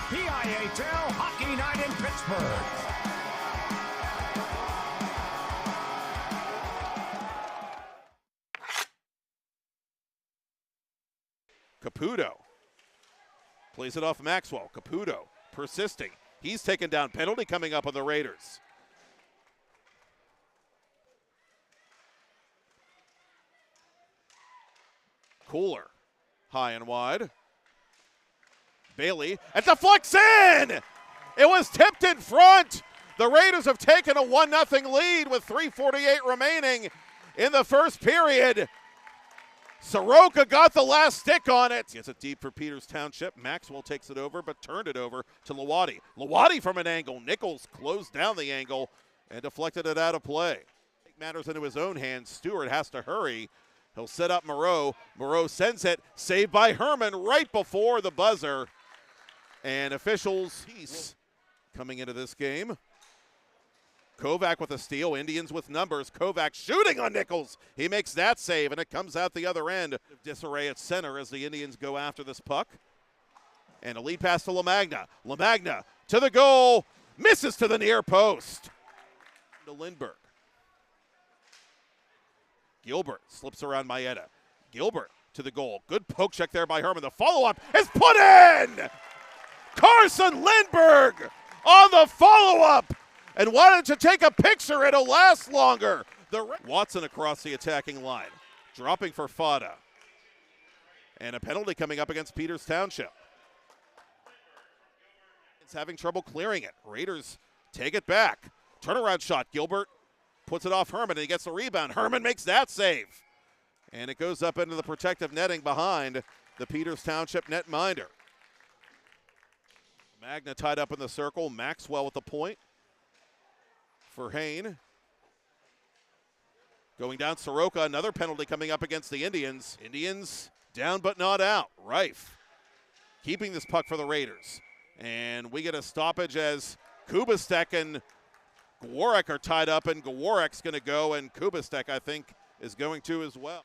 PIHL Hockey Night in Pittsburgh. Caputo plays it off Maxwell. Caputo persisting. He's taken down. Penalty coming up on the Raiders. Cooler, high and wide. Bailey, and deflects in! It was tipped in front. The Raiders have taken a 1-0 lead with 3:48 remaining in the first period. Seneca got the last stick on it. Gets it deep for Peters Township. Maxwell takes it over, but turned it over to Lawadi. Lawadi from an angle. Nichols closed down the angle and deflected it out of play. Matters into his own hands. Stewart has to hurry. He'll set up Moreau. Moreau sends it. Saved by Herman right before the buzzer. And officials coming into this game. Kovac with a steal. Indians with numbers. Kovac shooting on Nichols. He makes that save, and it comes out the other end. Disarray at center as the Indians go after this puck. And a lead pass to LaMagna. LaMagna to the goal. Misses to the near post. To Lindbergh. Gilbert slips around Maeda. Gilbert to the goal. Good poke check there by Herman. The follow-up is put in! Carson Lindbergh on the follow-up. And why don't you take a picture? It'll last longer. Watson across the attacking line. Dropping for Fada. And a penalty coming up against Peters Township. It's having trouble clearing it. Raiders take it back. Turnaround shot. Gilbert puts it off Herman, and he gets the rebound. Herman makes that save. And it goes up into the protective netting behind the Peters Township netminder. Magna tied up in the circle. Maxwell with the point for Hain. Going down Soroka, another penalty coming up against the Indians. Indians down but not out. Reif keeping this puck for the Raiders. And we get a stoppage as Kubastek and Gawarek are tied up, and Gawarek's going to go, and Kubastek, I think, is going to as well.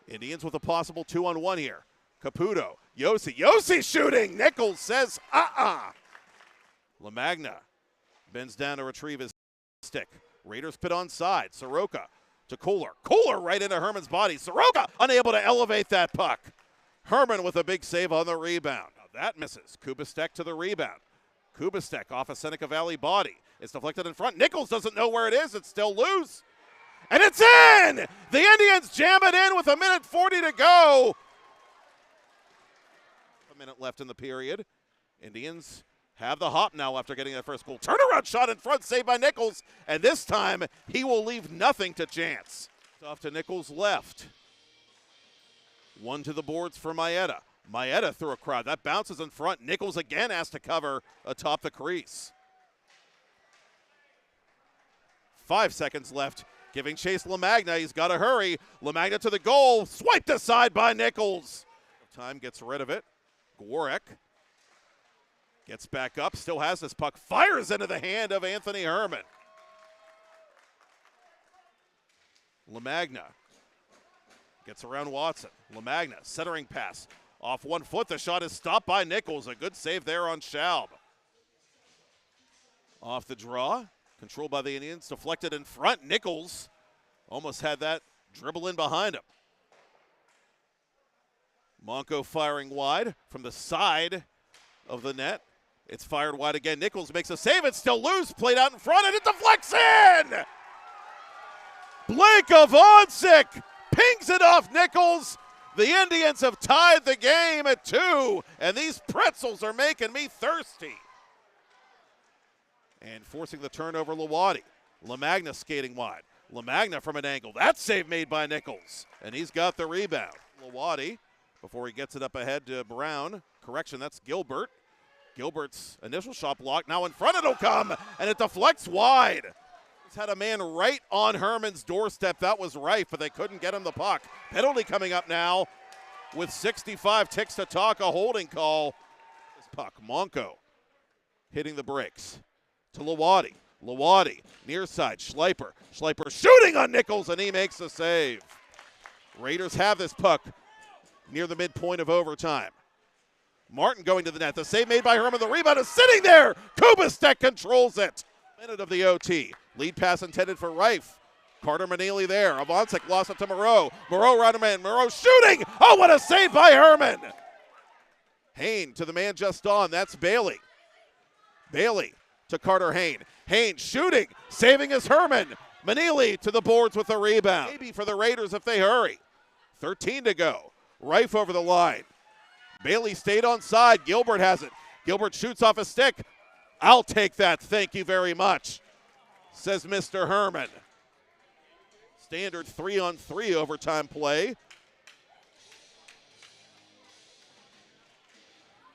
Indians with a possible 2-on-1 here. Caputo, Yossi shooting. Nichols says, LaMagna bends down to retrieve his stick. Raiders pit on side. Soroka to Kohler. Kohler right into Herman's body. Soroka unable to elevate that puck. Herman with a big save on the rebound. Now that misses. Kubastek to the rebound. Kubastek off a Seneca Valley body. It's deflected in front. Nichols doesn't know where it is. It's still loose. And it's in! The Indians jam it in with 1:40 to go. A minute left in the period. Indians have the hop now after getting that first goal. Turnaround shot in front, saved by Nichols. And this time, he will leave nothing to chance. Off to Nichols' left. One to the boards for Maeda. Maeda through a crowd. That bounces in front. Nichols again has to cover atop the crease. 5 seconds left. Giving chase LaMagna. He's got to hurry. LaMagna to the goal. Swiped aside by Nichols. Time gets rid of it. Gawarek gets back up. Still has this puck. Fires into the hand of Anthony Herman. LaMagna gets around Watson. LaMagna centering pass. Off 1 foot. The shot is stopped by Nichols. A good save there on Schaub. Off the draw. Controlled by the Indians. Deflected in front. Nichols almost had that dribble in behind him. Monco firing wide from the side of the net. It's fired wide again. Nichols makes a save. It's still loose. Played out in front, and it deflects in! Blake Avancic pings it off Nichols. The Indians have tied the game at 2, and these pretzels are making me thirsty. And forcing the turnover, Lawadi. LaMagna skating wide. LaMagna from an angle. That save made by Nichols, and he's got the rebound. Lawadi, before he gets it up ahead to Brown. Correction, that's Gilbert. Gilbert's initial shot blocked. Now in front it'll come, and it deflects wide. He's had a man right on Herman's doorstep. That was Reif, but they couldn't get him the puck. Penalty coming up now with 65 ticks to talk, a holding call. This puck, Monco hitting the brakes to Lawadi. Lawadi, near side, Schleiper. Schleiper shooting on Nichols, and he makes the save. Raiders have this puck near the midpoint of overtime. Martin going to the net. The save made by Herman. The rebound is sitting there. Kubastek controls it. Minute of the OT. Lead pass intended for Reif. Carter Manili there. Avancic lost it to Moreau. Moreau right man. Moreau shooting. Oh, what a save by Herman. Hain to the man just on. That's Bailey. Bailey to Carter Hain. Hain shooting. Saving is Herman. Manili to the boards with the rebound. Maybe for the Raiders if they hurry. 13 to go. Reif over the line. Bailey stayed on side. Gilbert has it. Gilbert shoots off a stick. I'll take that. Thank you very much, says Mr. Herman. Standard 3-on-3 overtime play.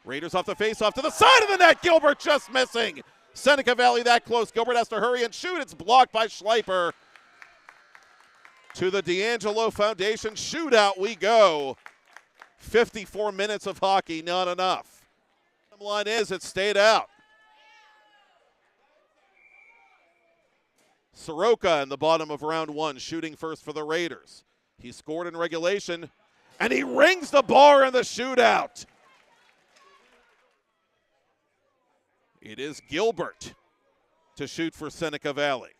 Raiders off the face-off to the side of the net. Gilbert just missing. Seneca Valley that close. Gilbert has to hurry and shoot. It's blocked by Schleiper. To the D'Angelo Foundation shootout we go. 54 minutes of hockey, not enough. The line is it stayed out. Soroka in the bottom of round one, shooting first for the Raiders. He scored in regulation, and he rings the bar in the shootout. It is Gilbert to shoot for Seneca Valley.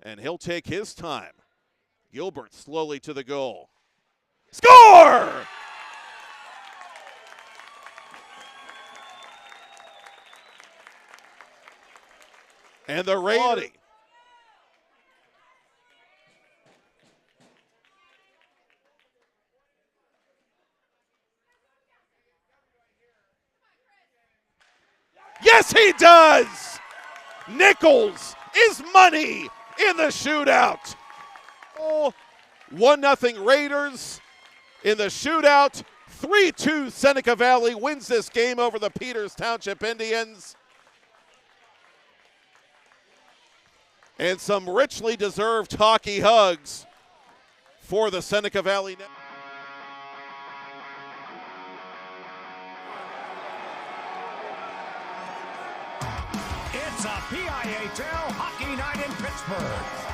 And he'll take his time. Gilbert slowly to the goal. Score! And the Raiders. Yes, he does! Nichols is money in the shootout. 1-0 Raiders in the shootout. 3-2 Seneca Valley wins this game over the Peters Township Indians. And some richly deserved hockey hugs for the Seneca Valley. It's a PIHL Hockey Night in Pittsburgh.